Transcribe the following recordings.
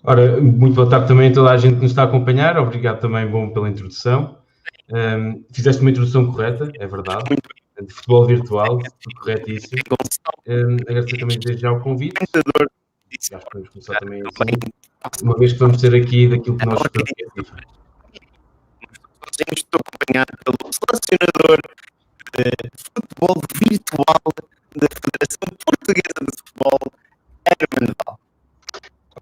Ora, muito boa tarde também a toda a gente que nos está a acompanhar. Obrigado também, bom, pela introdução. Fizeste uma introdução correta, é verdade, de futebol virtual, tudo corretíssimo. Agradecer também desde já o convite. E acho que podemos começar também assim, uma vez que vamos ter aqui daquilo que nós esperamos que é FIFA. Estou acompanhado pelo selecionador de futebol virtual da Federação Portuguesa de Futebol, Herman Val.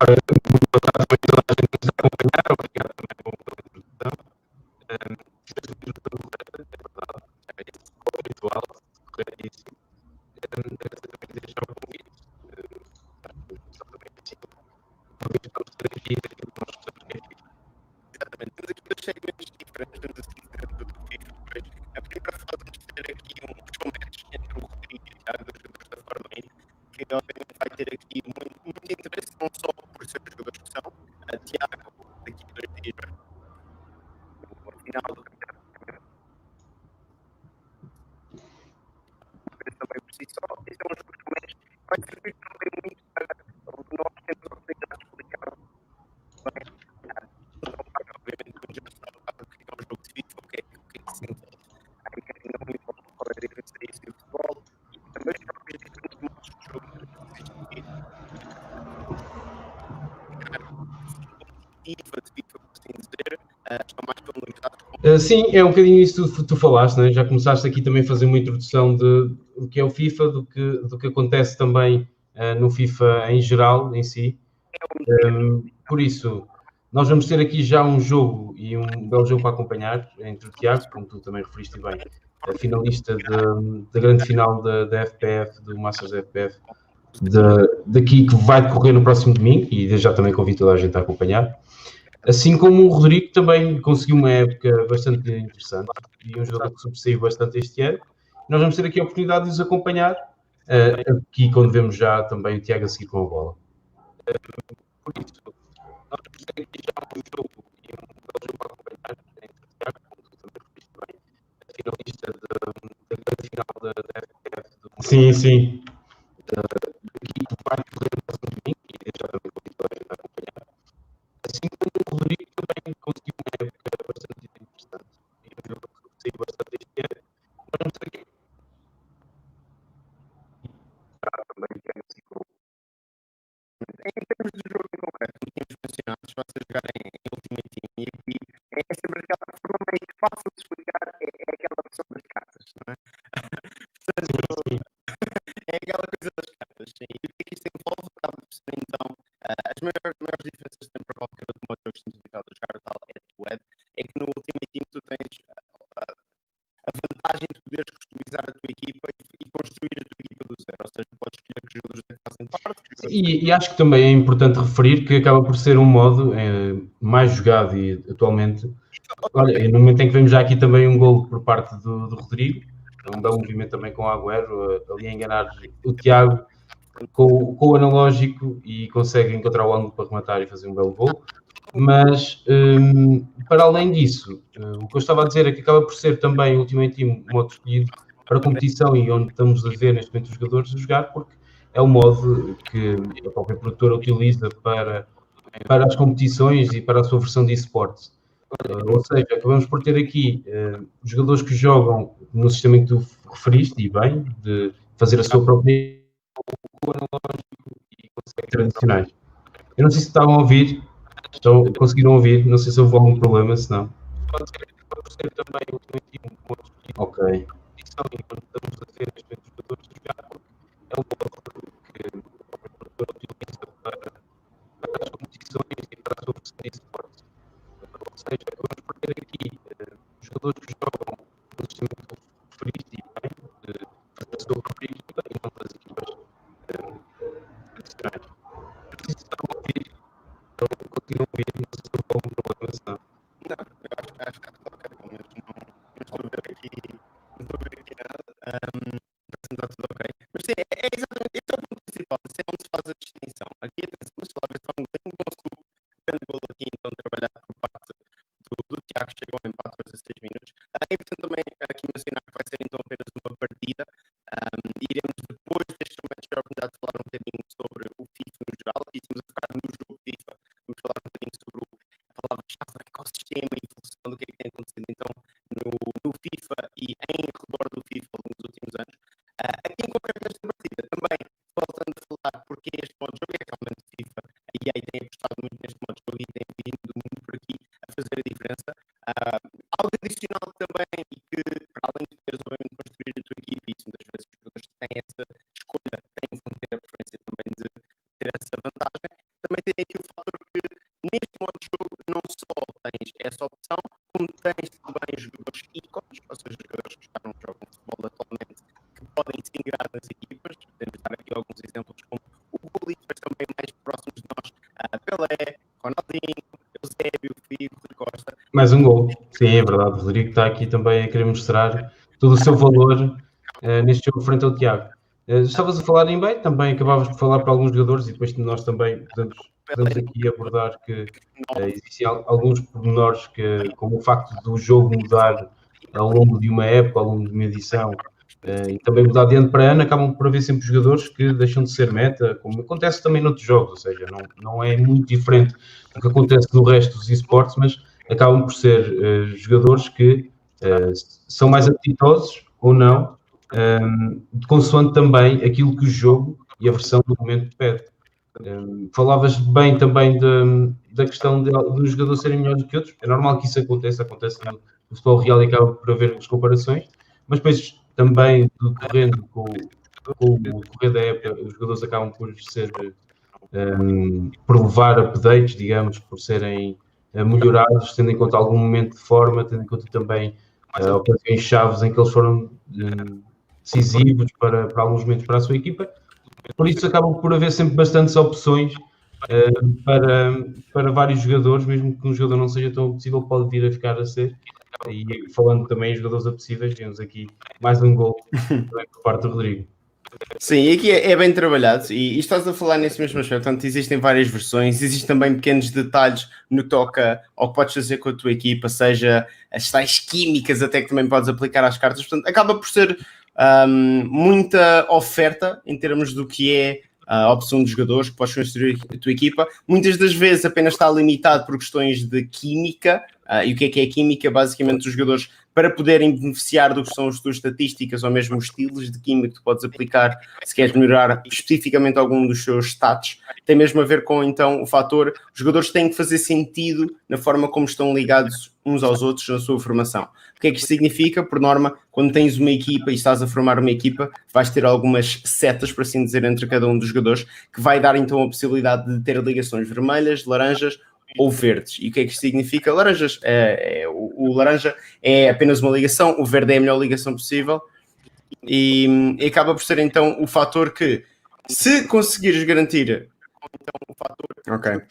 Ora, muito boa tarde também a toda a gente que nos está a acompanhar. Obrigado também, bom, pela introdução. Fizeste uma introdução correta, é verdade. É futebol virtual, corretíssimo. Agradecer também desde já o convite. Acho que podemos começar também assim, uma vez que vamos ter aqui daquilo que nós esperamos que é FIFA. Exatamente, temos aqui dois segmentos diferentes, temos assim dentro do FIFA. A primeira fase vamos ter aqui um showmatch entre o Rodrigo e o Tiago, dos jogadores da Fórmula 1, que obviamente vai ter aqui muito interesse, não só por ser os jogadores que são, a Tiago, daqui a 2 dias, no final do campeonato, também por si só, e são os showmatch, vai servir também muito para nós termos a oportunidade de explicar bem, obviamente, quando já está o que é um jogo de FIFA, o que é que se envolve. Há um bocadinho muito qual é a diferença disso do futebol e também os próprios diferentes modos de jogo que existem. Competitiva de FIFA, por assim dizer, estão mais familiarizados. Sim, é um bocadinho isso que tu falaste, né? Já começaste aqui também a fazer uma introdução do que é o FIFA, do que acontece também no FIFA em geral, em si. Por isso, nós vamos ter aqui já um jogo e um belo jogo para acompanhar entre o Tiago, como tu também referiste bem, a finalista da grande final da FPF, do Masters da FPF, daqui que vai decorrer no próximo domingo, e desde já também convido toda a gente a acompanhar. Assim como o Rodrigo também conseguiu uma época bastante interessante e um jogador que sobressaiu bastante este ano. Nós vamos ter aqui a oportunidade de os acompanhar, aqui quando vemos já também o Tiago a seguir com a bola. Por isso, nós vamos ter aqui já um jogo e um belo jogo para acompanhar entre o Tiago, como tu também referiste bem, a finalista da grande final da FPF. Sim, sim. Daqui que vai correr no próximo domingo e desde já também convido toda a gente a acompanhar. Assim como o Rodrigo também conseguiu uma época bastante interessante e um jogo que saiu bastante este ano. Nós vamos ter aqui também que é assim como Em termos de jogo em concreto, como tínhamos mencionado, se vocês jogarem em Ultimate Team e aqui é sempre aquela forma meio fácil de explicar, é aquela opção das cartas, não é? Portanto, é aquela coisa das cartas, sim. E o que é que isto envolve? Acaba por ser então as maiores diferenças que tem para qualquer outro modo que estamos habituados a jogar, tal é do web, é que no Ultimate Team tu tens a vantagem de poderes customizar a tua equipa e construir a tua equipa do zero, ou seja, podes escolher que jogadores é que fazem parte. E acho que também é importante referir que acaba por ser um modo mais jogado e atualmente. Olha, no momento em que vemos já aqui também um gol por parte do Rodrigo, um belo movimento também com o Agüero, ali a enganar o Tiago com o analógico e consegue encontrar o ângulo para rematar e fazer um belo gol. Mas, para além disso, o que eu estava a dizer é que acaba por ser também o Ultimate Team um modo escolhido para competição e onde estamos a ver neste momento os jogadores a jogar, porque é o modo que a própria produtora utiliza para as competições e para a sua versão de esportes. Ou seja, acabamos por ter aqui jogadores que jogam no sistema em que tu referiste, e bem, de fazer a sua própria com o analógico e conseguem tradicionais. Eu não sei se estavam a ouvir, conseguiram ouvir, não sei se houve algum problema, se não. Pode ser também o último ponto. Ok. Isso é quando estamos a ver neste momento os jogadores a jogar, porque é um modo que a produtora utiliza para as competições e para a sua versão de esportes. Ou seja, vamos por ter aqui jogadores que jogam no sistema que tu referiste e bem, de fazer a sua própria equipa e não das equipas tradicionais. Não sei se estão a ouvir, então continuam a ouvir, não sei se houve algum problema, se não. Não, eu acho que está ok, pelo menos não estou a ver aqui nada, está tudo ok. Mas sim, é exatamente, esse é o ponto principal, isso é onde se faz a distinção. Aqui, atenção, mas lá ver só um grande gol aqui, então a EA tem apostado muito neste modo de jogo e tem vindo muito por aqui a fazer a diferença. Algo adicional também, e que para além de teres obviamente construir a tua equipe, e muitas vezes os jogadores têm essa escolha, vão ter a preferência também de ter essa vantagem, também tem aqui o fator que neste modo de jogo não só tens essa opção, como tens também jogadores ícones, ou seja, jogadores que já não jogam futebol atualmente, que podem se ingrar nas equipas. Temos dar aqui alguns exemplos como o Gulli, mas também mais próximos de nós, Pelé, Ronaldinho, Eusébio, Figo, Rui Costa. Mais um gol, sim, é verdade. O Rodrigo está aqui também a querer mostrar todo o seu valor neste jogo frente ao Tiago. Estavas a falar em bem, também acabavas de falar para alguns jogadores e depois nós também podemos aqui abordar que existem alguns pormenores que, como o facto do jogo mudar ao longo de uma época, ao longo de uma edição, e também mudar de ano para ano, acabam por haver sempre jogadores que deixam de ser meta, como acontece também noutros jogos, ou seja, não é muito diferente do que acontece no resto dos esportes, mas acabam por ser jogadores que são mais apetitosos ou não, consoante também aquilo que o jogo e a versão do momento pede. Falavas bem também da questão de uns jogadores serem melhores do que outros. É normal que isso acontece no futebol real e acaba por haver as comparações, mas depois também decorrendo com o decorrer da época, os jogadores acabam por ser por levar updates, digamos, por serem melhorados, tendo em conta algum momento de forma, tendo em conta também ocasiões chaves em que eles foram decisivos para alguns momentos para a sua equipa. Por isso acabam por haver sempre bastantes opções para vários jogadores, mesmo que um jogador não seja tão apetecível, pode vir a ficar a ser. E falando também em jogadores apetecíveis, temos aqui mais um gol por parte do Rodrigo. Sim, e aqui é bem trabalhado e estás a falar nesse mesmo aspecto. Portanto, existem várias versões, existem também pequenos detalhes no que toca ao que podes fazer com a tua equipa, seja as tais químicas até que também podes aplicar às cartas. Portanto, acaba por ser muita oferta em termos do que é a opção de jogadores que podes construir a tua equipa. Muitas das vezes apenas está limitado por questões de química. E o que é química? Basicamente, os jogadores, para poderem beneficiar do que são as tuas estatísticas ou mesmo os estilos de química que tu podes aplicar, se queres melhorar especificamente algum dos seus stats, tem mesmo a ver com, então, o fator, os jogadores têm que fazer sentido na forma como estão ligados uns aos outros na sua formação. O que é que isto significa? Por norma, quando tens uma equipa e estás a formar uma equipa, vais ter algumas setas, por assim dizer, entre cada um dos jogadores, que vai dar, então, a possibilidade de ter ligações vermelhas, laranjas, ou verdes. E o que é que isto significa? Laranjas, o laranja é apenas uma ligação, o verde é a melhor ligação possível e acaba por ser então o fator que, se conseguires garantir então, o fator ok,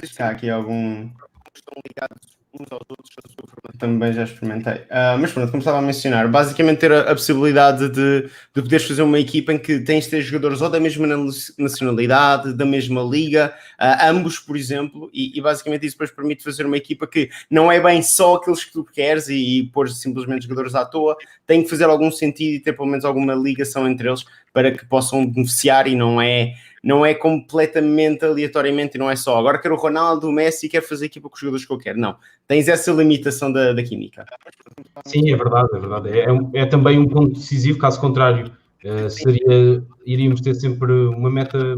está aqui algum estão ligados uns aos outros, a sua formação também já experimentei, mas pronto, como estava a mencionar, basicamente ter a possibilidade de poderes fazer uma equipa em que tens de ter jogadores ou da mesma nacionalidade, da mesma liga, ambos, por exemplo, e basicamente isso depois permite fazer uma equipa que não é bem só aqueles que tu queres e pôr simplesmente jogadores à toa, tem que fazer algum sentido e ter pelo menos alguma ligação entre eles para que possam beneficiar e não é completamente aleatoriamente, não é só agora quero o Ronaldo, o Messi, quero fazer equipa com os jogadores que eu quero. Não, tens essa limitação da química. Sim, é verdade. É também um ponto decisivo, caso contrário, iríamos ter sempre uma meta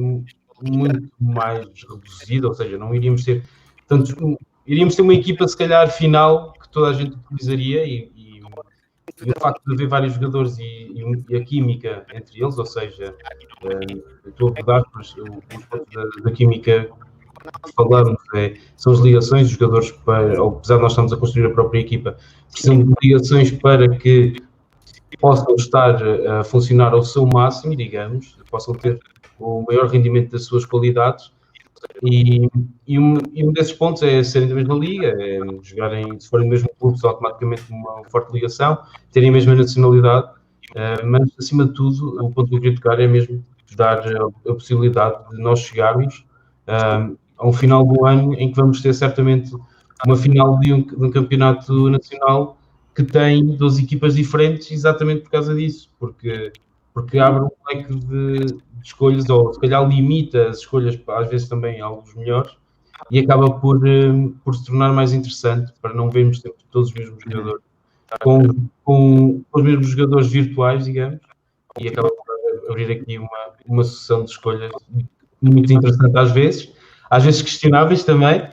muito mais reduzida, ou seja, não iríamos ter iríamos ter uma equipa se calhar final que toda a gente utilizaria e o facto de haver vários jogadores e a química entre eles, ou seja, estou a abordar os pontos da química que falamos, são as ligações dos jogadores apesar de nós estarmos a construir a própria equipa, precisam de ligações para que possam estar a funcionar ao seu máximo, digamos, possam ter o maior rendimento das suas qualidades. E um desses pontos é serem da mesma liga, jogarem, se forem do mesmo clube, automaticamente uma forte ligação, terem a mesma nacionalidade, mas acima de tudo, o ponto que eu queria tocar é mesmo dar a possibilidade de nós chegarmos a um final do ano em que vamos ter certamente uma final de um campeonato nacional que tem 12 equipas diferentes exatamente por causa disso, porque abre um leque de escolhas, ou se calhar limita as escolhas, às vezes também alguns melhores, e acaba por se tornar mais interessante, para não vermos sempre todos os mesmos jogadores, com os mesmos jogadores virtuais, digamos, e acaba por abrir aqui uma sucessão de escolhas muito interessante às vezes. às vezes questionáveis também,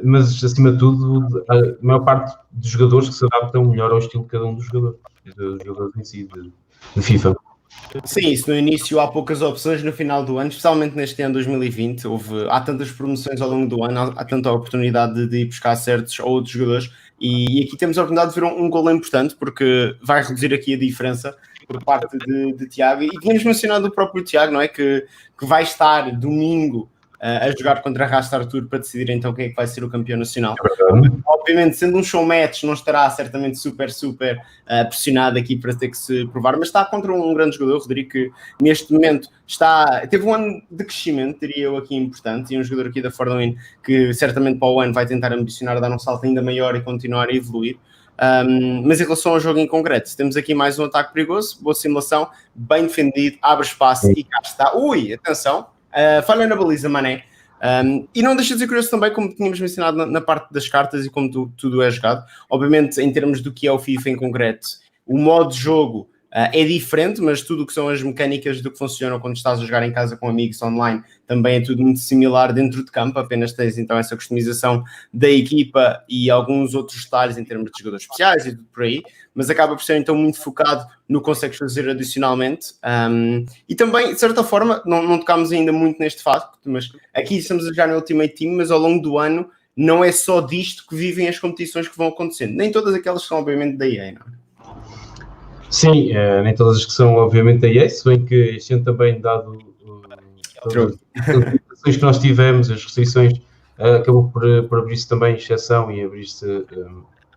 mas acima de tudo, a maior parte dos jogadores que se adaptam melhor ao estilo de cada um dos jogadores em si, de FIFA. Sim, isso no início há poucas opções, no final do ano, especialmente neste ano 2020, há tantas promoções ao longo do ano, há tanta oportunidade de ir buscar certos ou outros jogadores, e aqui temos a oportunidade de ver um golo importante, porque vai reduzir aqui a diferença por parte de Tiago, e tínhamos mencionado o próprio Tiago, não é? Que vai estar domingo a jogar contra a Rasta Artur para decidir então quem é que vai ser o campeão nacional. Obviamente, sendo um show match, não estará certamente super pressionado aqui para ter que se provar, mas está contra um grande jogador, Rodrigo, que neste momento teve um ano de crescimento, diria eu aqui, importante, e um jogador aqui da Fordwin que certamente para o ano vai tentar ambicionar dar um salto ainda maior e continuar a evoluir. Mas em relação ao jogo em concreto, temos aqui mais um ataque perigoso, boa simulação, bem defendido, abre espaço e cá está. Ui, atenção, falha na baliza, Mané. E não deixa de ser curioso também, como tínhamos mencionado na parte das cartas e como tudo é jogado. Obviamente, em termos do que é o FIFA em concreto, o modo de jogo é diferente, mas tudo o que são as mecânicas do que funcionam quando estás a jogar em casa com amigos online também é tudo muito similar dentro de campo, apenas tens então essa customização da equipa e alguns outros detalhes em termos de jogadores especiais e tudo por aí, mas acaba por ser então muito focado no que consegues fazer adicionalmente. E também, de certa forma, não tocámos ainda muito neste facto, mas aqui estamos a jogar no Ultimate Team, mas ao longo do ano não é só disto que vivem as competições que vão acontecendo, nem todas aquelas que são obviamente da EA, não é? Sim, nem todas as que são obviamente da EA, se bem que este ano também, dado todas as limitações que nós tivemos, as restrições, acabou por abrir-se também exceção e abrir-se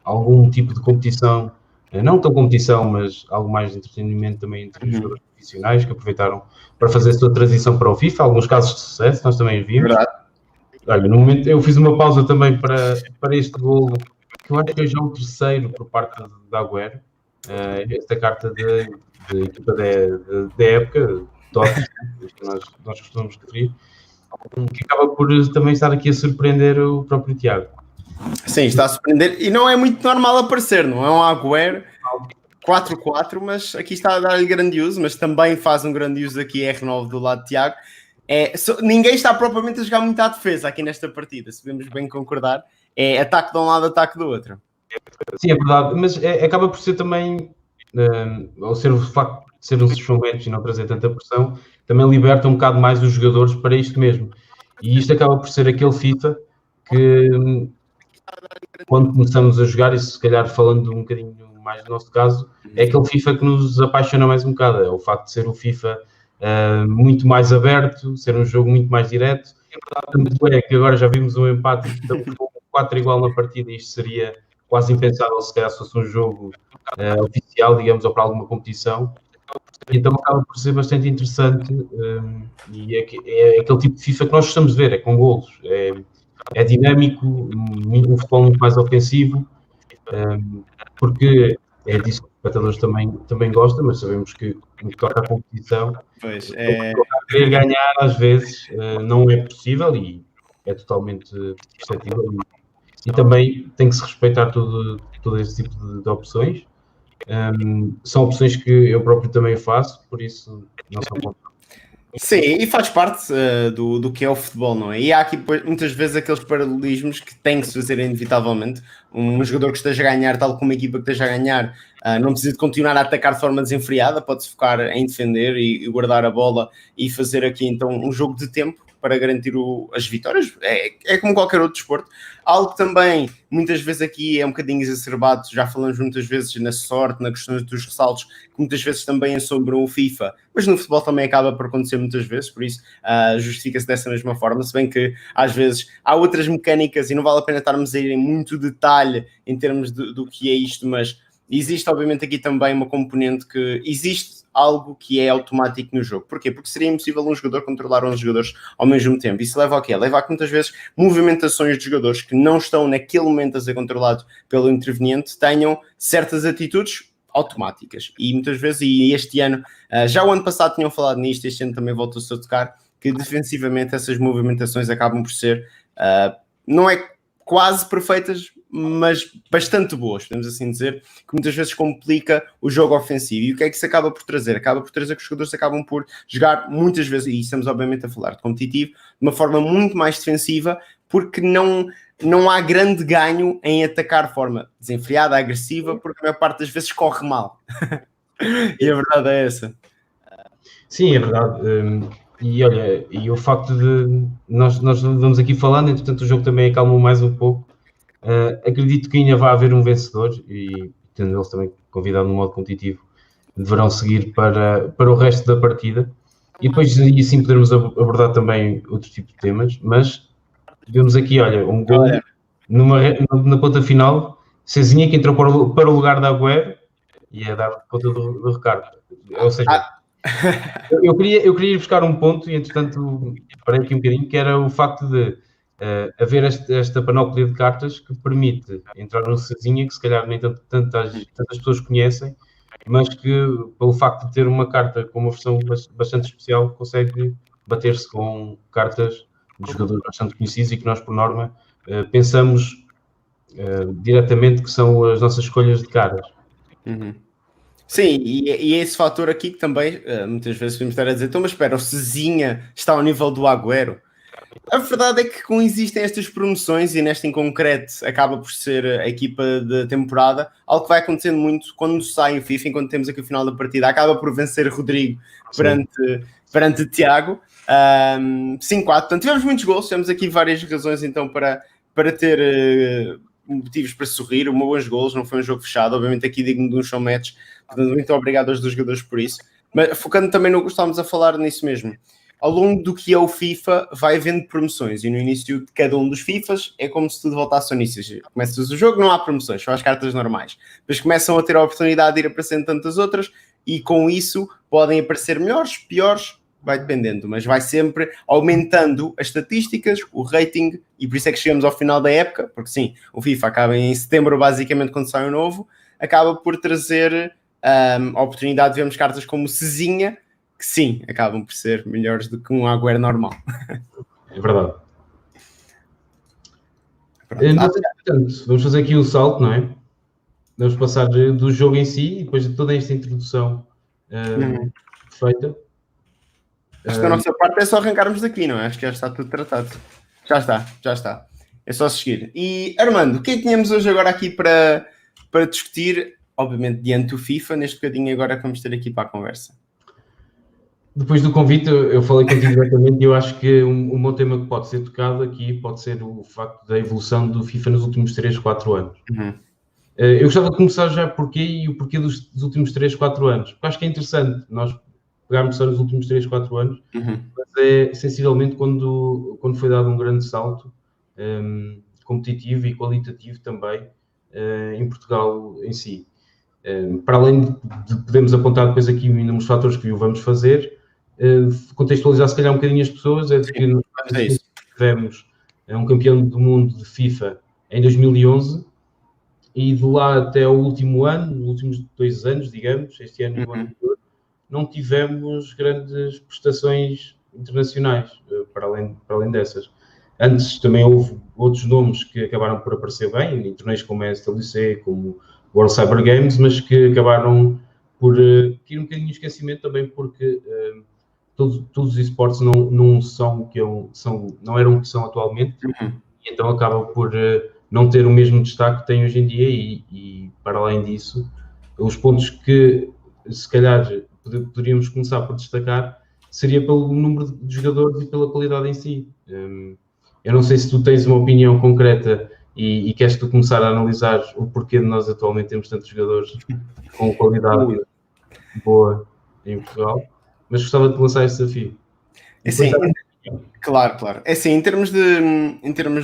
algum tipo de competição, não tão competição, mas algo mais de entretenimento também entre os jogadores profissionais que aproveitaram para fazer a sua transição para o FIFA, alguns casos de sucesso, nós também vimos. Verdade. Olha, no momento eu fiz uma pausa também para este golo, que eu acho que é já o terceiro por parte da Agüero. Esta carta de equipa da época, TOTS, que nós costumamos referir, que acaba por também estar aqui a surpreender o próprio Tiago. Sim, está a surpreender, e não é muito normal aparecer, não é um Agüero 4-4, mas aqui está a dar-lhe grande uso, mas também faz um grande uso aqui R9 do lado de Tiago. Ninguém está propriamente a jogar muito à defesa aqui nesta partida, se podemos bem concordar, é ataque de um lado, ataque do outro. Sim, é verdade, mas acaba por ser também, ao ser o facto de ser um suspenso e não trazer tanta pressão, também liberta um bocado mais os jogadores para isto mesmo. E isto acaba por ser aquele FIFA que, quando começamos a jogar, e se calhar falando um bocadinho mais do nosso caso, é aquele FIFA que nos apaixona mais um bocado. É o facto de ser um FIFA muito mais aberto, ser um jogo muito mais direto. Tanto é que agora já vimos um empate, estamos com 4 igual na partida, e isto seria quase impensável se calhar fosse um jogo oficial, digamos, ou para alguma competição. Então acaba por ser bastante interessante, e é aquele tipo de FIFA que nós gostamos de ver, é com golos, é dinâmico, um futebol muito mais ofensivo, porque é disso que os espectadores também gostam, mas sabemos que no que toca à competição, querer ganhar às vezes não é possível, e é totalmente perceptível. E também tem que se respeitar todo esse tipo de opções. São opções que eu próprio também faço, por isso não são contra. Sim, e faz parte do que é o futebol, não é? E há aqui muitas vezes aqueles paralelismos que tem que se fazer inevitavelmente. Um jogador que esteja a ganhar, tal como uma equipa que esteja a ganhar, não precisa de continuar a atacar de forma desenfreada, pode-se focar em defender e guardar a bola e fazer aqui então um jogo de tempo para garantir as vitórias. É como qualquer outro desporto. Algo que também muitas vezes aqui é um bocadinho exacerbado, já falamos muitas vezes na sorte, na questão dos ressaltos, que muitas vezes também assombram o FIFA, mas no futebol também acaba por acontecer muitas vezes, por isso justifica-se dessa mesma forma, se bem que às vezes há outras mecânicas e não vale a pena estarmos a ir em muito detalhe em termos do que é isto, mas existe obviamente aqui também uma componente que existe algo que é automático no jogo. Porquê? Porque seria impossível um jogador controlar 11 jogadores ao mesmo tempo. Isso leva ao quê? Leva a que muitas vezes movimentações de jogadores que não estão naquele momento a ser controlados pelo interveniente tenham certas atitudes automáticas. E muitas vezes, e este ano, já o ano passado tinham falado nisto, este ano também voltou-se a tocar, que defensivamente essas movimentações acabam por ser, não é quase perfeitas, mas bastante boas, podemos assim dizer, que muitas vezes complica o jogo ofensivo. E o que é que isso acaba por trazer? Acaba por trazer que os jogadores acabam por jogar muitas vezes, e estamos obviamente a falar de competitivo, de uma forma muito mais defensiva, porque não há grande ganho em atacar de forma desenfreada, agressiva, porque a maior parte das vezes corre mal. E a verdade é essa. Sim, é verdade. E olha, e o facto de nós vamos aqui falando, entretanto o jogo também acalmou mais um pouco. Acredito que ainda vai haver um vencedor e tendo eles também convidado no modo competitivo, deverão seguir para o resto da partida. E depois aí sim podermos abordar também outro tipo de temas, mas vemos aqui, olha, um gol na ponta final, Cezinha que entrou para o lugar da Agüero e é dar conta do Ricardo. Ou seja, eu queria ir buscar um ponto e, entretanto, parei aqui um bocadinho, que era o facto de haver esta panóplia de cartas que permite entrar no Cezinha, que se calhar nem tantas pessoas conhecem, mas que, pelo facto de ter uma carta com uma versão bastante especial, consegue bater-se com cartas de jogadores bastante conhecidos e que nós, por norma, pensamos diretamente que são as nossas escolhas de caras. Uhum. Sim, e é esse fator aqui que também muitas vezes podemos estar a dizer, então, mas espera, o Cezinha está ao nível do Agüero. A verdade é que como existem estas promoções e nesta em concreto acaba por ser a equipa de temporada, algo que vai acontecendo muito quando sai o FIFA, enquanto temos aqui o final da partida, acaba por vencer Rodrigo perante Tiago. 5-4, portanto tivemos muitos gols, temos aqui várias razões então para ter motivos para sorrir, bons gols, não foi um jogo fechado, obviamente aqui digno de um show match, portanto muito obrigado aos dois jogadores por isso, mas focando também no que estávamos a falar nisso mesmo. Ao longo do que é o FIFA, vai havendo promoções e no início de cada um dos FIFAs é como se tudo voltasse ao início. Começas o jogo, não há promoções, só as cartas normais. Depois começam a ter a oportunidade de ir aparecendo tantas outras e com isso podem aparecer melhores, piores, vai dependendo, mas vai sempre aumentando as estatísticas, o rating, e por isso é que chegamos ao final da época, porque sim, o FIFA acaba em setembro basicamente quando sai o novo, acaba por trazer a oportunidade de vermos cartas como Cezinha, que sim, acabam por ser melhores do que um Agüero normal. É verdade. Então, portanto, vamos fazer aqui um salto, não é? Vamos passar do jogo em si e depois de toda esta introdução feita. Acho que da nossa parte é só arrancarmos daqui, não é? Acho que já está tudo tratado. Já está. É só seguir. E Armando, o que é que tínhamos hoje agora aqui para discutir? Obviamente diante do FIFA, neste bocadinho agora que vamos ter aqui para a conversa. Depois do convite, eu falei contigo diretamente e eu acho que um bom tema que pode ser tocado aqui pode ser o facto da evolução do FIFA nos últimos 3, 4 anos. Eu gostava de começar já porquê dos últimos 3, 4 anos. Porque acho que é interessante nós pegarmos só nos últimos 3, 4 anos, mas é sensivelmente quando foi dado um grande salto competitivo e qualitativo também em Portugal em si. Para além de podermos apontar depois aqui inúmeros fatores que o vamos fazer, contextualizar se calhar um bocadinho as pessoas, é de que nós tivemos um campeão do mundo de FIFA em 2011 e de lá até o último ano, nos últimos 2 anos, digamos, este ano e o ano anterior, não tivemos grandes prestações internacionais, para além dessas. Antes também houve outros nomes que acabaram por aparecer bem, em torneios como a SWC, como World Cyber Games, mas que acabaram por ir um bocadinho de esquecimento também porque todos os esportes não são o que não eram o que são atualmente, e então acaba por não ter o mesmo destaque que tem hoje em dia e para além disso, os pontos que se calhar poderíamos começar por destacar seria pelo número de jogadores e pela qualidade em si. Eu não sei se tu tens uma opinião concreta e queres tu começar a analisar o porquê de nós atualmente temos tantos jogadores com qualidade boa em Portugal, mas gostava de lançar esse desafio. É assim, claro. É assim, em termos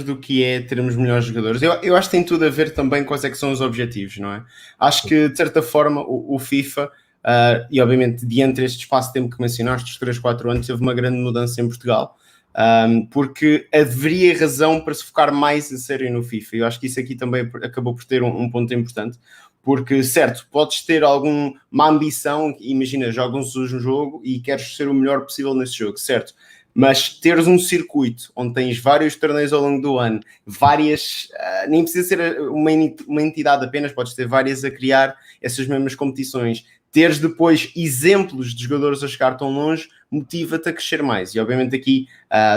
do que é termos melhores jogadores, eu acho que tem tudo a ver também quais é que são os objetivos, não é? Acho que, de certa forma, o FIFA, e obviamente, diante deste espaço de tempo que mencionaste, dos 3, 4 anos, teve uma grande mudança em Portugal, porque haveria razão para se focar mais a sério no FIFA. Eu acho que isso aqui também acabou por ter um ponto importante, porque, certo, podes ter alguma ambição, imagina, jogas um jogo e queres ser o melhor possível nesse jogo, certo? Mas teres um circuito onde tens vários torneios ao longo do ano, várias, nem precisa ser uma entidade apenas, podes ter várias a criar essas mesmas competições, teres depois exemplos de jogadores a chegar tão longe, motiva-te a crescer mais. E obviamente aqui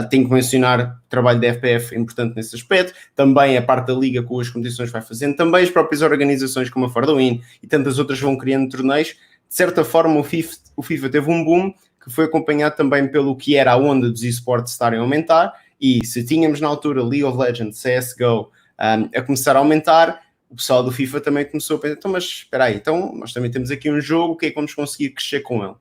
tenho que mencionar o trabalho da FPF importante nesse aspecto, também a parte da liga com as competições vai fazendo, também as próprias organizações como a For the Win e tantas outras vão criando torneios. De certa forma o FIFA teve um boom que foi acompanhado também pelo que era a onda dos esportes estarem a aumentar, e se tínhamos na altura League of Legends, CSGO a começar a aumentar, o pessoal do FIFA também começou a pensar, então mas espera aí, então nós também temos aqui um jogo, o que é que vamos conseguir crescer com ele?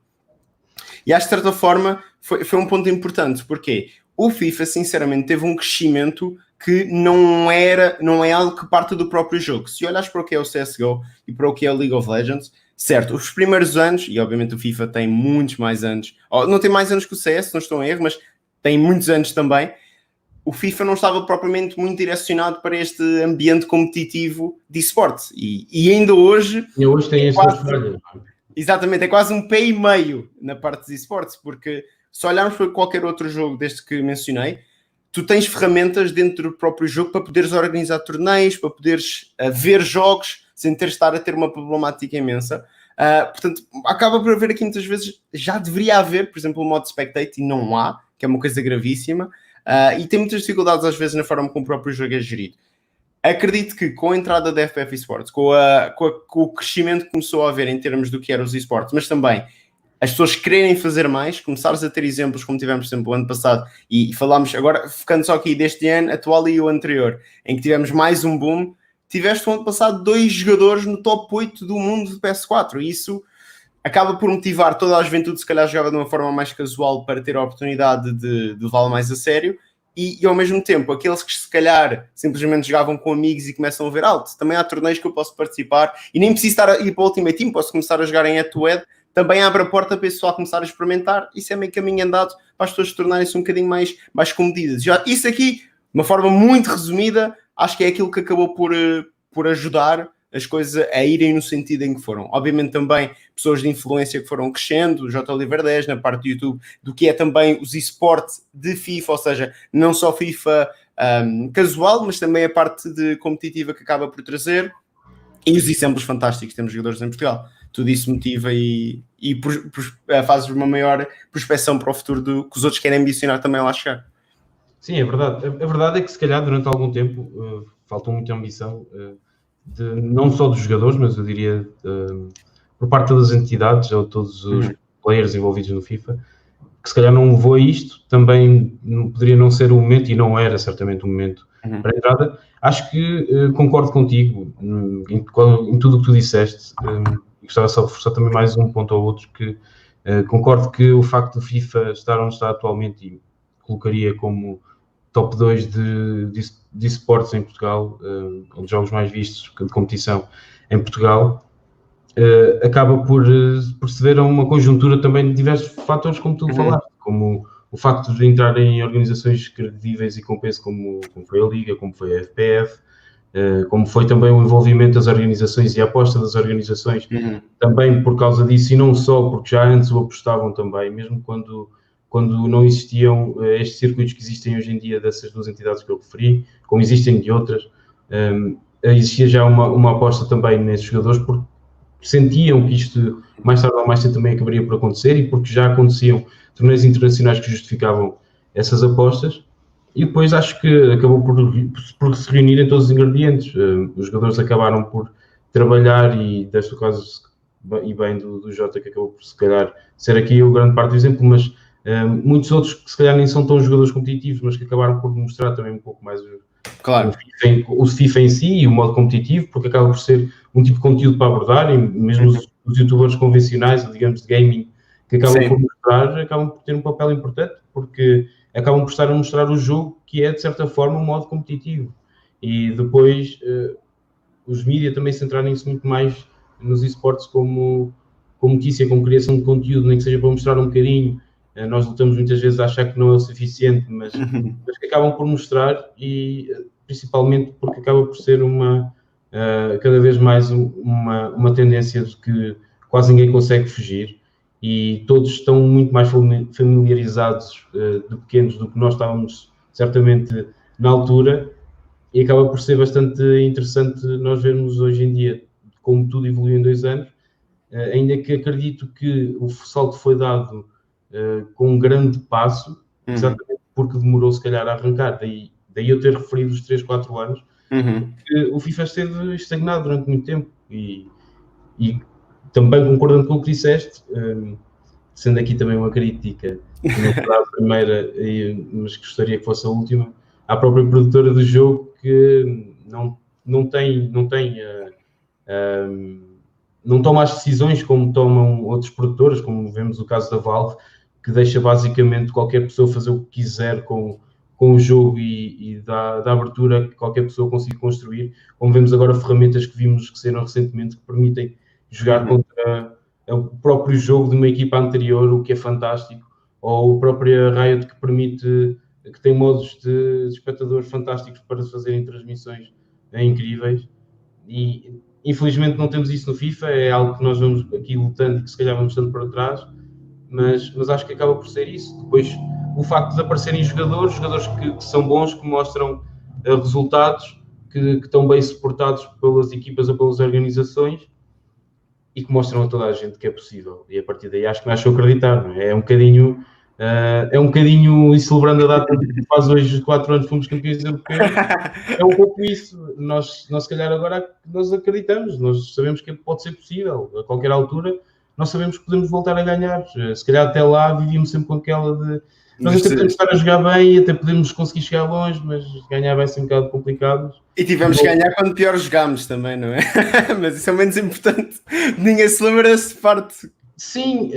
E acho que de certa forma foi um ponto importante, porque o FIFA sinceramente teve um crescimento que não é algo que parte do próprio jogo. Se olhas para o que é o CSGO e para o que é o League of Legends, certo, os primeiros anos, e obviamente o FIFA tem muitos mais anos, não tem mais anos que o CS, não estou em erro, mas tem muitos anos também, o FIFA não estava propriamente muito direcionado para este ambiente competitivo de esporte. E ainda hoje... E hoje tem as suas falhas. Exatamente, é quase um pé e meio na parte dos esportes, porque se olharmos para qualquer outro jogo deste que mencionei, tu tens ferramentas dentro do próprio jogo para poderes organizar torneios, para poderes ver jogos sem ter de estar a ter uma problemática imensa. Portanto, acaba por haver aqui muitas vezes, já deveria haver, por exemplo, o modo spectate, e não há, que é uma coisa gravíssima, e tem muitas dificuldades às vezes na forma como o próprio jogo é gerido. Acredito que com a entrada da FPF Esports, com o crescimento que começou a haver em termos do que eram os esportes, mas também as pessoas quererem fazer mais, começares a ter exemplos como tivemos, por exemplo, o ano passado, e falámos agora, ficando só aqui deste ano atual e o anterior, em que tivemos mais um boom, tiveste o ano passado 2 jogadores no top 8 do mundo de PS4, e isso acaba por motivar toda a juventude, se calhar jogava de uma forma mais casual para ter a oportunidade de levá-lo mais a sério, e ao mesmo tempo, aqueles que se calhar simplesmente jogavam com amigos e começam a ver alto, também há torneios que eu posso participar, e nem preciso estar a ir para o Ultimate Team, posso começar a jogar em head-to-head, também abre a porta para o pessoal começar a experimentar, isso é meio caminho andado para as pessoas se tornarem-se um bocadinho mais comedidas. Já, isso aqui, de uma forma muito resumida, acho que é aquilo que acabou por ajudar as coisas a irem no sentido em que foram. Obviamente também pessoas de influência que foram crescendo, o J. Oliver 10 na parte do YouTube, do que é também os esportes de FIFA, ou seja, não só FIFA casual, mas também a parte de competitiva que acaba por trazer, e os exemplos fantásticos, temos jogadores em Portugal. Tudo isso motiva e faz uma maior prospecção para o futuro que os outros querem ambicionar também lá chegar. Sim, é verdade. A verdade é que se calhar durante algum tempo faltou muita ambição, não só dos jogadores, mas eu diria por parte das entidades ou todos os players envolvidos no FIFA, que se calhar não levou a isto, também poderia não ser o momento, e não era certamente o momento para a entrada. Acho que concordo contigo em tudo o que tu disseste, e gostava só de reforçar também mais um ponto ou outro, que concordo que o facto do FIFA estar onde está atualmente, e colocaria como top 2 de esportes em Portugal, um dos jogos mais vistos de competição em Portugal, acaba por ceder a uma conjuntura também de diversos fatores, como tu falaste, como o facto de entrar em organizações credíveis e com peso, como foi a Liga, como foi a FPF, como foi também o envolvimento das organizações e a aposta das organizações, também por causa disso, e não só, porque já antes o apostavam também, mesmo quando não existiam estes circuitos que existem hoje em dia dessas duas entidades que eu referi, como existem de outras, existia já uma aposta também nesses jogadores, porque sentiam que isto mais tarde ou mais cedo também acabaria por acontecer, e porque já aconteciam torneios internacionais que justificavam essas apostas, e depois acho que acabou por se reunirem todos os ingredientes. Os jogadores acabaram por trabalhar, e deste caso, e bem do Jota, que acabou por se calhar ser aqui o grande parte do exemplo, mas muitos outros que se calhar nem são tão jogadores competitivos, mas que acabaram por mostrar também um pouco mais o FIFA em si e o modo competitivo, porque acaba por ser um tipo de conteúdo para abordar, e mesmo os youtubers convencionais, digamos, de gaming, que acabam por mostrar, acabam por ter um papel importante, porque acabam por estar a mostrar o jogo, que é, de certa forma, um modo competitivo. E depois os mídias também centrarem-se muito mais nos esportes como notícia, como criação de conteúdo, nem que seja para mostrar um bocadinho. Nós lutamos muitas vezes a achar que não é o suficiente, mas que acabam por mostrar, e principalmente porque acaba por ser cada vez mais uma tendência de que quase ninguém consegue fugir, e todos estão muito mais familiarizados de pequenos do que nós estávamos certamente na altura, e acaba por ser bastante interessante nós vermos hoje em dia como tudo evoluiu em 2 anos, ainda que acredito que o salto foi dado com um grande passo, exatamente porque demorou se calhar a arrancar, daí eu ter referido os 3, 4 anos, porque o FIFA esteve estagnado durante muito tempo, e também concordando com o que disseste, sendo aqui também uma crítica, que não será a primeira, mas gostaria que fosse a última, à própria produtora do jogo, que não toma as decisões como tomam outros produtores, como vemos o caso da Valve, que deixa basicamente qualquer pessoa fazer o que quiser com o jogo e dá abertura que qualquer pessoa consiga construir, como vemos agora ferramentas que vimos que saíram recentemente que permitem jogar contra o próprio jogo de uma equipa anterior, o que é fantástico, ou a própria Riot que tem modos de espectadores fantásticos para fazerem transmissões incríveis, e infelizmente não temos isso no FIFA, é algo que nós vamos aqui lutando e que se calhar vamos estando para trás, mas acho que acaba por ser isso. Depois, o facto de aparecerem jogadores que são bons, que mostram resultados, que estão bem suportados pelas equipas ou pelas organizações, e que mostram a toda a gente que é possível. E a partir daí acho que me achou acreditar, não é? É um bocadinho, e celebrando a data que faz hoje 4 anos fomos campeões europeus, é um pouco isso. Nós se calhar agora nós acreditamos, nós sabemos que pode ser possível, a qualquer altura nós sabemos que podemos voltar a ganhar. Se calhar até lá vivíamos sempre com aquela de nós até podemos estar a jogar bem, até podemos conseguir chegar longe, mas ganhar vai ser um bocado complicado. E tivemos que ganhar quando pior jogámos também, não é? Mas isso é menos importante. Ninguém se lembra dessa parte. Sim,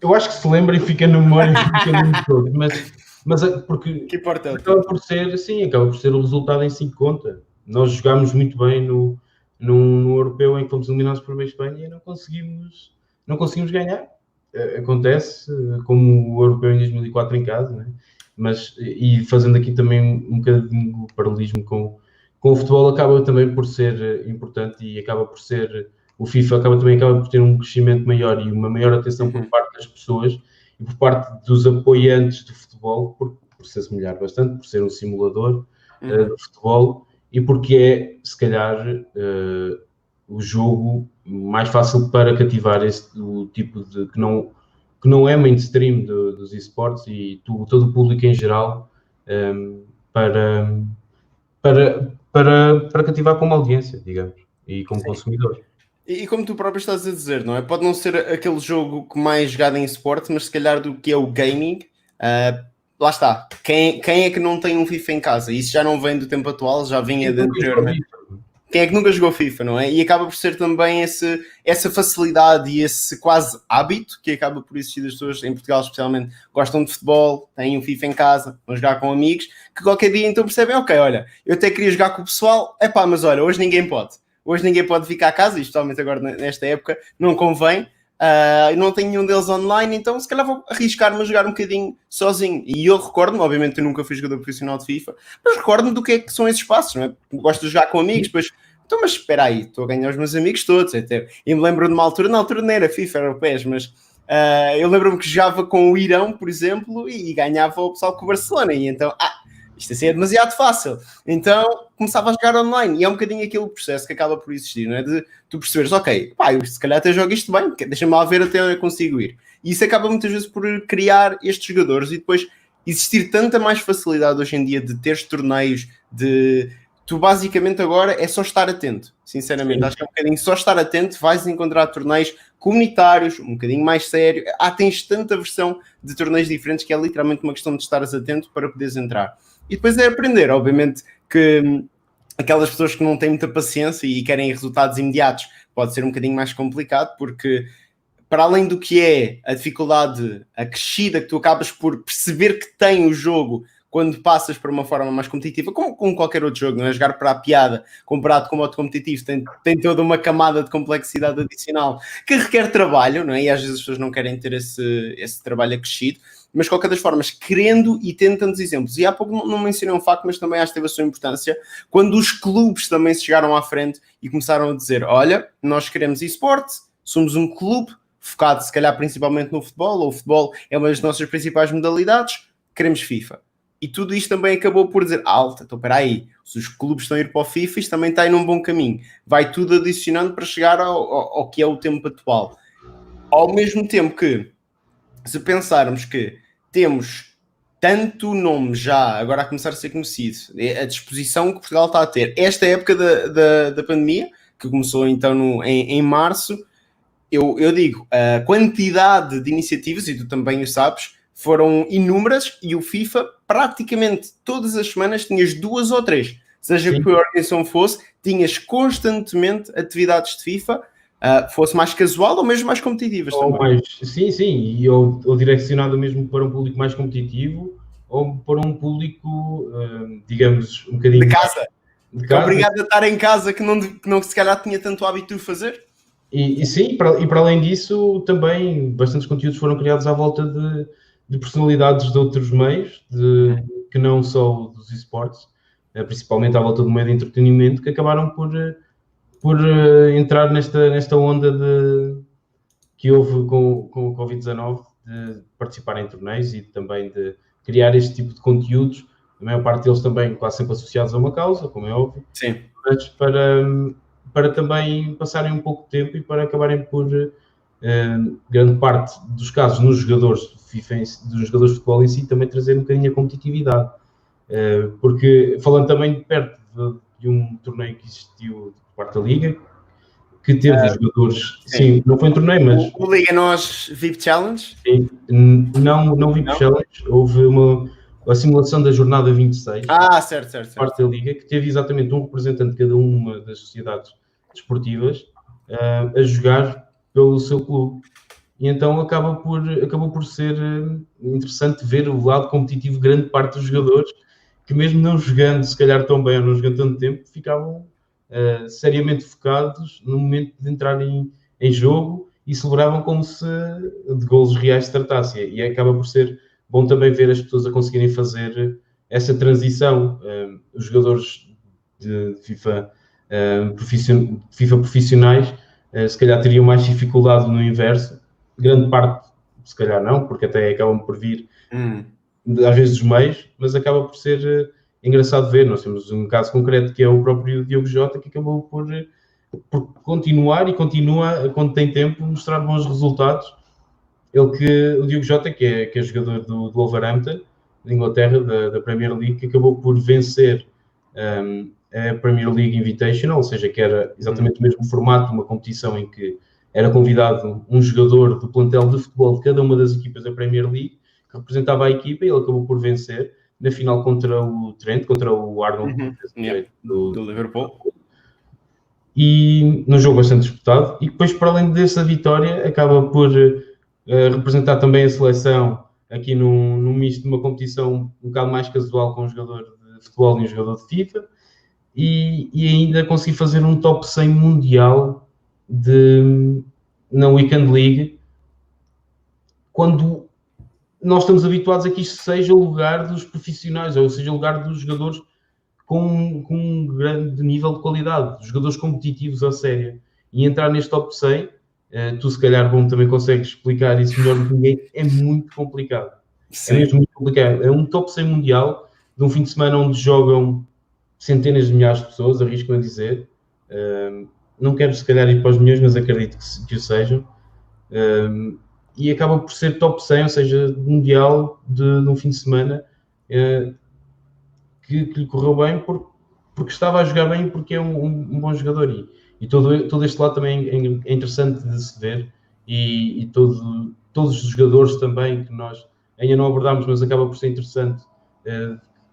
eu acho que se lembra e fica no memória e fica no todo, mas porque que importa? Acaba por ser o resultado em si que conta. Nós jogámos muito bem no europeu em que fomos eliminados por meio Espanha e não conseguimos ganhar. Acontece, como o europeu em 2004 em casa, né? E fazendo aqui também um bocadinho de paralelismo com o futebol, acaba também por ser importante, e acaba por ser, o FIFA acaba por ter um crescimento maior e uma maior atenção por parte das pessoas e por parte dos apoiantes do futebol, por se assemelhar bastante, por ser um simulador de futebol, e porque é, se calhar, o jogo mais fácil para cativar o tipo de que não é mainstream dos esportes e todo o público em geral, para cativar como audiência, digamos, e como consumidor. E como tu próprio estás a dizer, não é? Pode não ser aquele jogo que mais jogado em esporte, mas se calhar do que é o gaming, lá está. Quem é que não tem um FIFA em casa? Isso já não vem do tempo atual, já vinha de anteriormente. Quem é que nunca jogou FIFA, não é? E acaba por ser também essa facilidade e esse quase hábito que acaba por existir das pessoas, em Portugal especialmente, gostam de futebol, têm um FIFA em casa, vão jogar com amigos, que qualquer dia então percebem, ok, olha, eu até queria jogar com o pessoal, mas olha, hoje ninguém pode. Hoje ninguém pode ficar a casa, e especialmente agora nesta época, não convém. Não tenho nenhum deles online, então se calhar vou arriscar-me a jogar um bocadinho sozinho. E eu recordo-me, obviamente eu nunca fui jogador profissional de FIFA, mas recordo-me do que é que são esses passos, não é? Gosto de jogar com amigos, depois, então, mas espera aí, estou a ganhar os meus amigos todos, até. E me lembro de uma altura, na altura não era FIFA, era o PES, mas eu lembro-me que jogava com o Irão, por exemplo, e ganhava o pessoal com o Barcelona, e então, isto assim é demasiado fácil. Então começava a jogar online, e é um bocadinho aquele processo que acaba por existir, não é? De tu perceberes, ok, eu se calhar até jogo isto bem, deixa-me lá ver até onde eu consigo ir. E isso acaba muitas vezes por criar estes jogadores, e depois existir tanta mais facilidade hoje em dia de teres torneios, tu basicamente agora é só estar atento, sinceramente. Sim. Acho que é um bocadinho só estar atento, vais encontrar torneios comunitários, um bocadinho mais sério. Tens tanta versão de torneios diferentes que é literalmente uma questão de estares atento para poderes entrar. E depois é aprender, obviamente, que aquelas pessoas que não têm muita paciência e querem resultados imediatos pode ser um bocadinho mais complicado, porque para além do que é a dificuldade acrescida que tu acabas por perceber que tem o jogo quando passas para uma forma mais competitiva, como qualquer outro jogo, não é? Jogar para a piada comparado com o modo competitivo tem toda uma camada de complexidade adicional que requer trabalho, não é? E às vezes as pessoas não querem ter esse trabalho acrescido, mas de qualquer das formas, querendo e tendo tantos exemplos. E há pouco não mencionei um facto, mas também acho que teve a sua importância, quando os clubes também se chegaram à frente e começaram a dizer, olha, nós queremos esporte, somos um clube focado se calhar principalmente no futebol, ou o futebol é uma das nossas principais modalidades, queremos FIFA. E tudo isto também acabou por dizer, alta, então espera aí, se os clubes estão a ir para o FIFA, isto também está aí num bom caminho. Vai tudo adicionando para chegar ao que é o tempo atual. Ao mesmo tempo que, se pensarmos que temos tanto nome já, agora a começar a ser conhecido, a disposição que Portugal está a ter, esta época da pandemia, que começou então em março, eu digo, a quantidade de iniciativas, e tu também o sabes, foram inúmeras, e o FIFA, praticamente todas as semanas, tinhas 2 ou 3. Seja que a organização fosse, tinhas constantemente atividades de FIFA, fosse mais casual ou mesmo mais competitivas também. Sim, ou direcionado mesmo para um público mais competitivo, ou para um público, digamos, um bocadinho... De casa. De casa. Obrigado a estar em casa, que não se calhar tinha tanto hábito de fazer. E sim, para além disso, também bastantes conteúdos foram criados à volta de personalidades de outros meios, que não só dos esportes, principalmente à volta do meio de entretenimento, que acabaram por entrar nesta onda que houve com o Covid-19, de participar em torneios e também de criar este tipo de conteúdos. A maior parte deles também quase sempre associados a uma causa, como é óbvio. Sim. Mas para também passarem um pouco de tempo e para acabarem por, grande parte dos casos, nos jogadores de FIFA, dos jogadores de futebol em si, também trazer um bocadinho a competitividade. Porque, falando também de perto de um torneio que existiu de quarta liga, que teve jogadores... Sim, não foi um torneio, mas... O Liga Nós VIP Challenge? Sim, não VIP Challenge, houve a simulação da jornada 26, certo. Quarta Liga, que teve exatamente um representante de cada uma das sociedades desportivas a jogar pelo seu clube. E então acabou por ser interessante ver o lado competitivo de grande parte dos jogadores, que mesmo não jogando se calhar tão bem ou não jogando tanto tempo, ficavam seriamente focados no momento de entrar em jogo e celebravam como se de golos reais se tratasse. E acaba por ser bom também ver as pessoas a conseguirem fazer essa transição. Os jogadores de FIFA, profissionais se calhar teriam mais dificuldade no inverso. Grande parte, se calhar não, porque até acabam por vir às vezes dos meios, mas acaba por ser engraçado ver. Nós temos um caso concreto que é o próprio Diogo Jota, que acabou por continuar e continua, quando tem tempo, mostrar bons resultados. O Diogo Jota, que é jogador do Wolverhampton, de Inglaterra, da Premier League, que acabou por vencer a Premier League Invitational, ou seja, que era exatamente o mesmo formato de uma competição em que era convidado um jogador do plantel de futebol de cada uma das equipas da Premier League, que representava a equipa, e ele acabou por vencer na final contra o Trent, contra o Arnold do Liverpool. E num jogo bastante disputado, e depois, para além dessa vitória, acaba por representar também a seleção aqui num misto de uma competição um bocado mais casual com um jogador de futebol e um jogador de FIFA, e ainda consegui fazer um top 100 mundial na Weekend League, quando nós estamos habituados a que isto seja o lugar dos profissionais, ou seja, o lugar dos jogadores com um grande nível de qualidade, jogadores competitivos a sério. E entrar neste top 100, tu se calhar também consegues explicar isso melhor do que ninguém, é muito complicado. Sim. É mesmo muito complicado. É um top 100 mundial de um fim de semana onde jogam centenas de milhares de pessoas, arrisco-me a dizer. Não quero se calhar ir para os milhões, mas acredito que o sejam. E acaba por ser top 100, ou seja, mundial de um fim de semana que lhe correu bem porque estava a jogar bem, porque é um bom jogador. E todo este lado também é interessante de se ver, e todos os jogadores também que nós ainda não abordámos, mas acaba por ser interessante,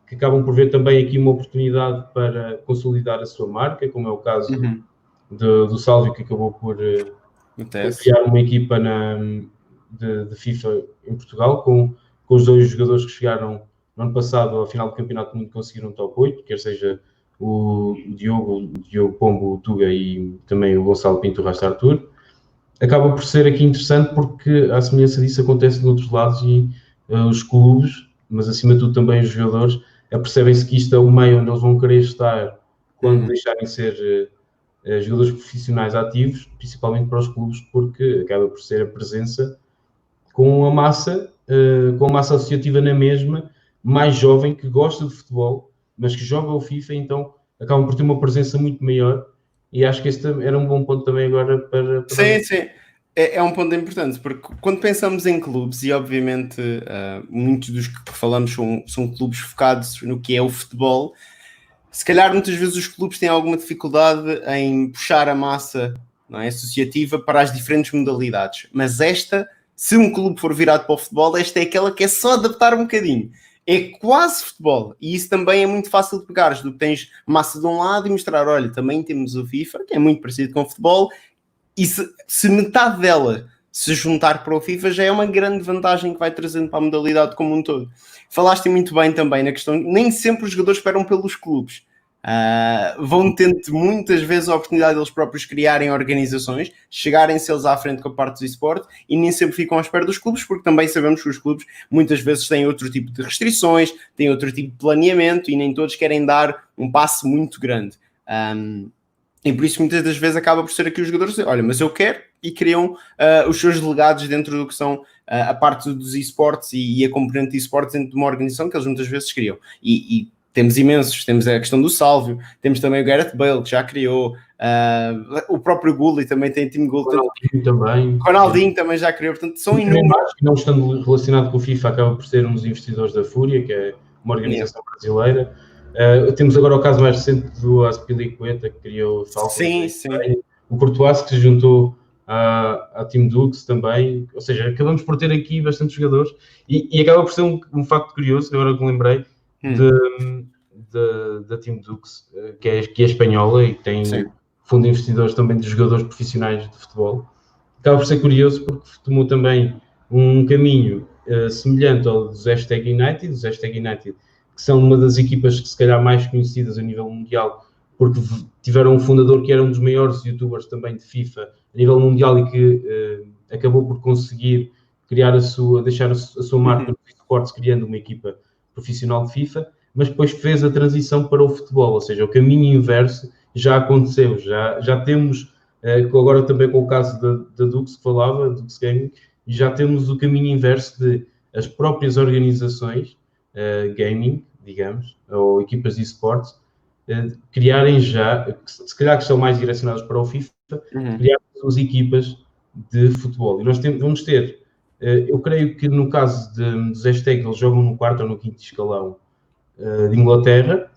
que acabam por ver também aqui uma oportunidade para consolidar a sua marca, como é o caso do Sálvio, que acabou por criar uma equipa de FIFA em Portugal, com os 2 jogadores que chegaram no ano passado ao final do Campeonato do Mundo, conseguiram um top 8, quer seja o Diogo Pombo, o Tuga, e também o Gonçalo Pinto, o Rasta Arthur. Acaba por ser aqui interessante porque a semelhança disso acontece de outros lados, e os clubes, mas acima de tudo também os jogadores, percebem-se que isto é o meio onde eles vão querer estar quando deixarem ser jogadores profissionais ativos, principalmente para os clubes, porque acaba por ser a presença com a massa associativa na mesma, mais jovem, que gosta de futebol, mas que joga o FIFA, então acabam por ter uma presença muito maior, e acho que este era um bom ponto também agora para sim. É um ponto importante, porque quando pensamos em clubes, e obviamente muitos dos que falamos são clubes focados no que é o futebol, se calhar muitas vezes os clubes têm alguma dificuldade em puxar a massa, não é, associativa para as diferentes modalidades. Mas se um clube for virado para o futebol, esta é aquela que é só adaptar um bocadinho. É quase futebol. E isso também é muito fácil de pegares. Tu tens massa de um lado e mostrar, olha, também temos o FIFA, que é muito parecido com o futebol, e se metade dela se juntar para o FIFA, já é uma grande vantagem que vai trazendo para a modalidade como um todo. Falaste muito bem também na questão, nem sempre os jogadores esperam pelos clubes. Vão tendo muitas vezes a oportunidade de eles próprios criarem organizações, chegarem-se eles à frente com a parte do esporte, e nem sempre ficam à espera dos clubes, porque também sabemos que os clubes muitas vezes têm outro tipo de restrições, têm outro tipo de planeamento, e nem todos querem dar um passo muito grande. E por isso muitas das vezes acaba por ser aqui os jogadores dizer, olha, mas eu quero, e criam os seus delegados dentro do que são a parte dos esportes e a componente de esportes dentro de uma organização que eles muitas vezes criam. E temos imensos, temos a questão do Sálvio, temos também o Gareth Bale, que já criou, o próprio Gulli também tem time Gulli. Ronaldinho também já criou, portanto são inúmeros. Não estando relacionado com o FIFA, acaba por ser um dos investidores da Fúria, que é uma organização brasileira. Temos agora o caso mais recente do Azpilicueta, que criou o Falcons. Sim. O Courtois, que se juntou à Team Dux também. Ou seja, acabamos por ter aqui bastantes jogadores. E acaba por ser um facto curioso, agora que me lembrei, da Team Dux, que é espanhola e que tem fundo de investidores também de jogadores profissionais de futebol. Acaba por ser curioso porque tomou também um caminho semelhante ao dos #United, que são uma das equipas que se calhar mais conhecidas a nível mundial, porque tiveram um fundador que era um dos maiores youtubers também de FIFA a nível mundial e que acabou por conseguir deixar a sua marca no esportes, criando uma equipa profissional de FIFA, mas depois fez a transição para o futebol, ou seja, o caminho inverso já aconteceu, já temos, agora também com o caso da Dux que falava, Dux Gaming, já temos o caminho inverso de as próprias organizações gaming, digamos, ou equipas de esportes, criarem já, se calhar que estão mais direcionados para o FIFA, criar suas equipas de futebol. E nós vamos ter, eu creio que no caso dos hashtags, eles jogam no quarto ou no quinto escalão de Inglaterra,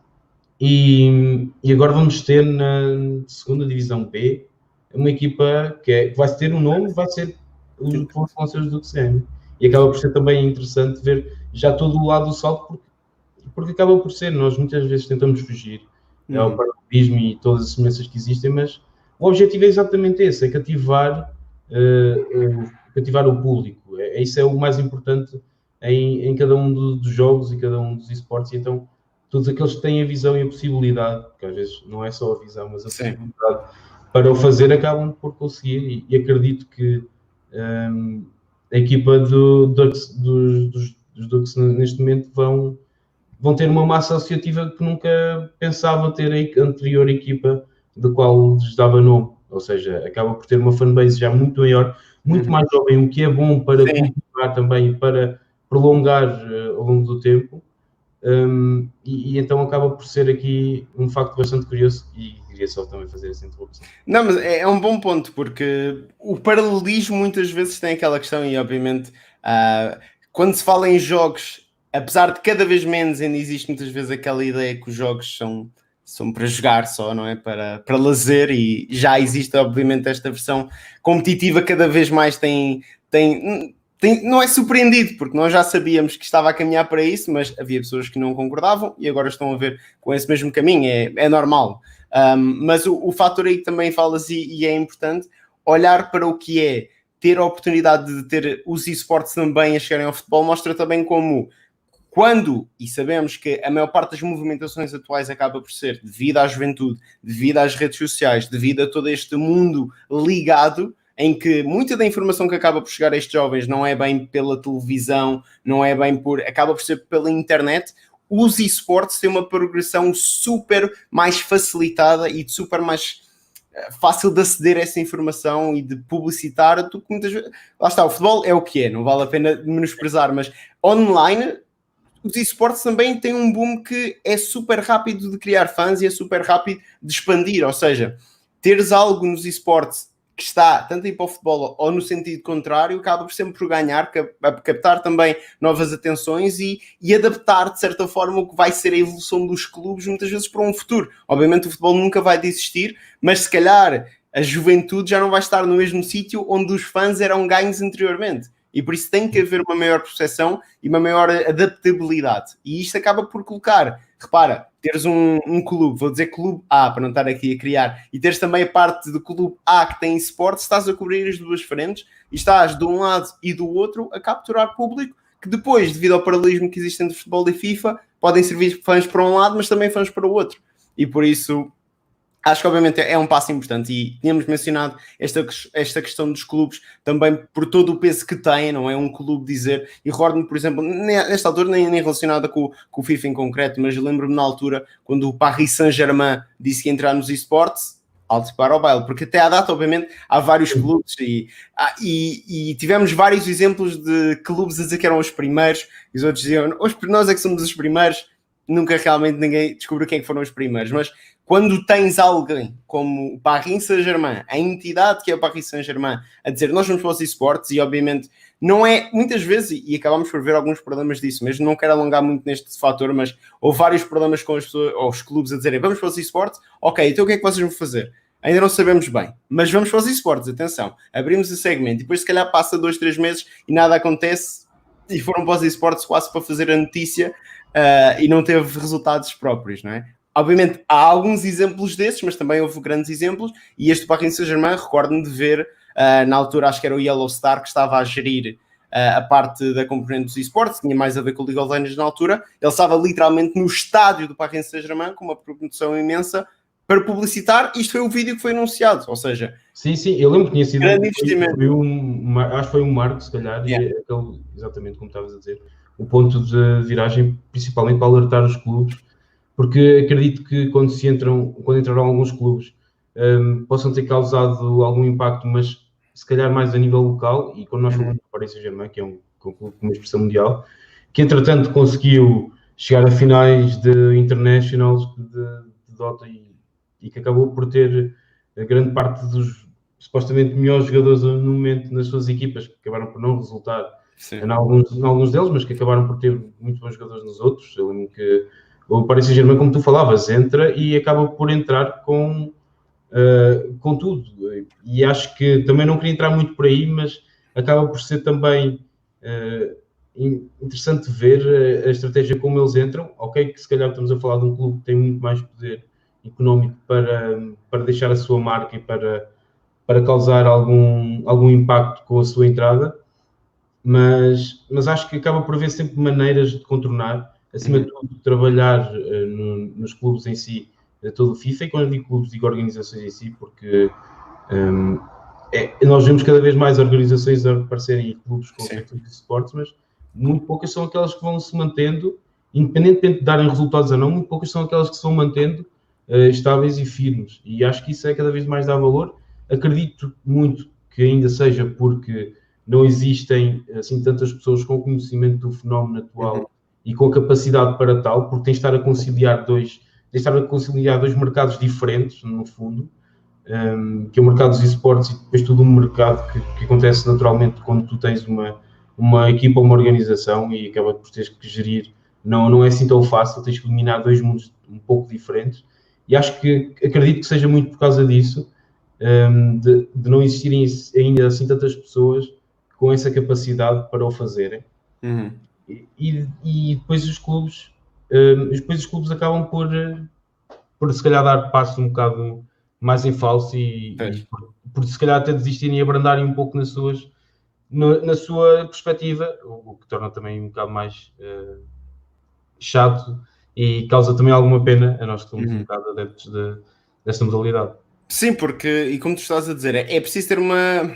e agora vamos ter na segunda divisão B uma equipa que vai ter um nome, vai ser os sponsors do CM. E acaba por ser também interessante ver já todo o lado do salto, porque acaba por ser, nós muitas vezes tentamos fugir ao paralelismo e todas as semelhanças que existem, mas o objetivo é exatamente esse, é cativar o público. Isso é o mais importante em cada um dos jogos e cada um dos esportes, e então todos aqueles que têm a visão e a possibilidade, porque às vezes não é só a visão, mas a possibilidade para o fazer, acabam por conseguir, e acredito que a equipa dos Ducks neste momento vão ter uma massa associativa que nunca pensava ter a anterior equipa da qual lhes dava nome, ou seja, acaba por ter uma fanbase já muito maior, muito mais jovem, o que é bom para continuar também e para prolongar ao longo do tempo, e então acaba por ser aqui um facto bastante curioso, e queria só também fazer essa interrupção. Não, mas é um bom ponto, porque o paralelismo muitas vezes tem aquela questão, e obviamente quando se fala em jogos, apesar de cada vez menos, ainda existe muitas vezes aquela ideia que os jogos são para jogar só, não é? Para lazer, e já existe obviamente esta versão competitiva, cada vez mais não é surpreendido, porque nós já sabíamos que estava a caminhar para isso, mas havia pessoas que não concordavam e agora estão a ver com esse mesmo caminho, é normal. Mas o fator aí que também falas, e é importante, olhar para o que é ter a oportunidade de ter os esportes também a chegarem ao futebol, mostra também como e sabemos que a maior parte das movimentações atuais acaba por ser devido à juventude, devido às redes sociais, devido a todo este mundo ligado, em que muita da informação que acaba por chegar a estes jovens não é bem pela televisão, não é bem acaba por ser pela internet. Os esportes têm uma progressão super mais facilitada e super mais fácil de aceder a essa informação e de publicitar, tu que muitas vezes... Lá está, o futebol é o que é, não vale a pena menosprezar, mas online os esportes também têm um boom que é super rápido de criar fãs e é super rápido de expandir, ou seja, teres algo nos esportes que está tanto aí para o futebol ou no sentido contrário, acaba por sempre por ganhar, captar também novas atenções e adaptar de certa forma o que vai ser a evolução dos clubes muitas vezes para um futuro. Obviamente o futebol nunca vai desistir, mas se calhar a juventude já não vai estar no mesmo sítio onde os fãs eram ganhos anteriormente. E por isso tem que haver uma maior percepção e uma maior adaptabilidade. E isto acaba por colocar, repara, teres um clube, vou dizer clube A, para não estar aqui a criar, e teres também a parte do clube A que tem esporte, estás a cobrir as duas frentes e estás de um lado e do outro a capturar público que depois, devido ao paralelismo que existe entre futebol e FIFA, podem servir fãs para um lado, mas também fãs para o outro. E por isso... acho que obviamente é um passo importante e tínhamos mencionado esta questão dos clubes também por todo o peso que têm, não é um clube dizer, e recordo-me, por exemplo, nesta altura nem relacionada com o FIFA em concreto, mas lembro-me na altura quando o Paris Saint-Germain disse que ia entrar nos esportes, alto para o baile, porque até à data obviamente há vários clubes e tivemos vários exemplos de clubes a dizer que eram os primeiros e os outros diziam, nós é que somos os primeiros, nunca realmente ninguém descobriu quem foram os primeiros, mas quando tens alguém como o Paris Saint-Germain, a entidade que é o Paris Saint-Germain, a dizer nós vamos para os esportes, e obviamente não é, muitas vezes, e acabamos por ver alguns problemas disso, mesmo não quero alongar muito neste fator, mas houve vários problemas com as pessoas, ou os clubes a dizerem vamos para os esportes, ok, então o que é que vocês vão fazer? Ainda não sabemos bem, mas vamos para os esportes, atenção, abrimos o segmento, e depois se calhar passa 2-3 meses e nada acontece, e foram para os esportes quase para fazer a notícia, e não teve resultados próprios, não é? Obviamente há alguns exemplos desses, mas também houve grandes exemplos, e este Paris Saint-Germain, recordo-me de ver, na altura acho que era o Yellow Star que estava a gerir a parte da componente dos esportes, tinha mais a ver com o League of Legends na altura, ele estava literalmente no estádio do Paris Saint-Germain com uma produção imensa para publicitar, isto foi o vídeo que foi anunciado, ou seja... Sim, eu lembro que tinha sido grande investimento. Acho que foi um marco, se calhar, e aquele, exatamente como estavas a dizer, o ponto de viragem, principalmente para alertar os clubes, porque acredito que quando entraram alguns clubes, possam ter causado algum impacto, mas se calhar mais a nível local, e quando nós falamos do Paris Saint-Germain, que é um clube com uma expressão mundial, que entretanto conseguiu chegar a finais de Internationals de Dota e que acabou por ter a grande parte dos supostamente melhores jogadores no momento nas suas equipas, que acabaram por não resultar em alguns deles, mas que acabaram por ter muito bons jogadores nos outros. Eu lembro que o Paris Saint-Germain, como tu falavas, entra e acaba por entrar com tudo. E acho que também não queria entrar muito por aí, mas acaba por ser também interessante ver a estratégia como eles entram. Ok, que se calhar estamos a falar de um clube que tem muito mais poder económico para deixar a sua marca e para causar algum impacto com a sua entrada, mas acho que acaba por haver sempre maneiras de contornar, acima de tudo, trabalhar nos clubes em si, todo o FIFA, e quando eu digo clubes, digo organizações em si, porque nós vemos cada vez mais organizações a aparecerem em clubes com objetivos de esportes, mas muito poucas são aquelas que vão se mantendo, independentemente de darem resultados ou não, muito poucas são aquelas que se vão mantendo estáveis e firmes, e acho que isso é cada vez mais dar valor. Acredito muito que ainda seja porque não existem assim tantas pessoas com conhecimento do fenómeno atual e com capacidade para tal, porque tens de estar a conciliar dois mercados diferentes, no fundo, que é o mercado dos esportes e depois todo um mercado que acontece naturalmente quando tu tens uma equipa ou uma organização e acaba por teres que gerir. Não é assim tão fácil, tens que dominar dois mundos um pouco diferentes. E acredito que seja muito por causa disso, de não existirem ainda assim tantas pessoas com essa capacidade para o fazerem. E depois os clubes acabam por se calhar dar passo um bocado mais em falso e por se calhar até desistirem e abrandarem um pouco na sua perspectiva, o que torna também um bocado mais chato e causa também alguma pena a nós que somos um bocado adeptos desta modalidade. Sim, porque, e como tu estás a dizer, é preciso ter uma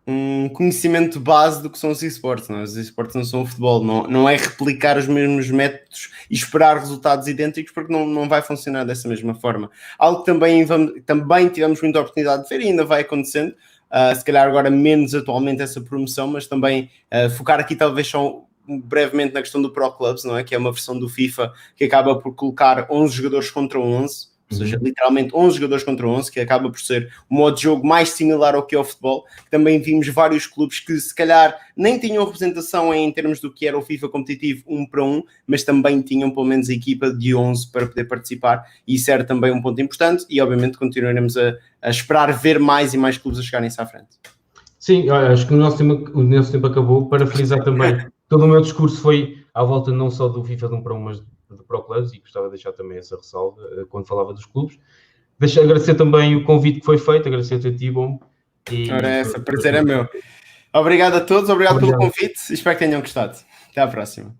um conhecimento base do que são os esportes, não é? Os esportes não são o futebol, não é replicar os mesmos métodos e esperar resultados idênticos, porque não vai funcionar dessa mesma forma. Algo que também tivemos muita oportunidade de ver e ainda vai acontecendo, se calhar agora menos atualmente essa promoção, mas também focar aqui talvez só brevemente na questão do Pro Clubs, não é? Que é uma versão do FIFA que acaba por colocar 11 jogadores contra 11, ou seja, literalmente 11 jogadores contra 11, que acaba por ser o modo de jogo mais similar ao que é o futebol. Também vimos vários clubes que se calhar nem tinham representação em termos do que era o FIFA competitivo 1 para 1, mas também tinham pelo menos a equipa de 11 para poder participar, e isso era também um ponto importante, e obviamente continuaremos a esperar ver mais e mais clubes a chegarem-se à frente. Sim, acho que o nosso tempo acabou. Para frisar também, todo o meu discurso foi à volta não só do FIFA de 1 para 1, mas do Pro Clubs, e gostava de deixar também essa ressalva quando falava dos clubes. Deixa agradecer também o convite que foi feito, agradecer a ti, bom. Ora, essa prazer é meu. Obrigado a todos, obrigado pelo convite, espero que tenham gostado. Até à próxima.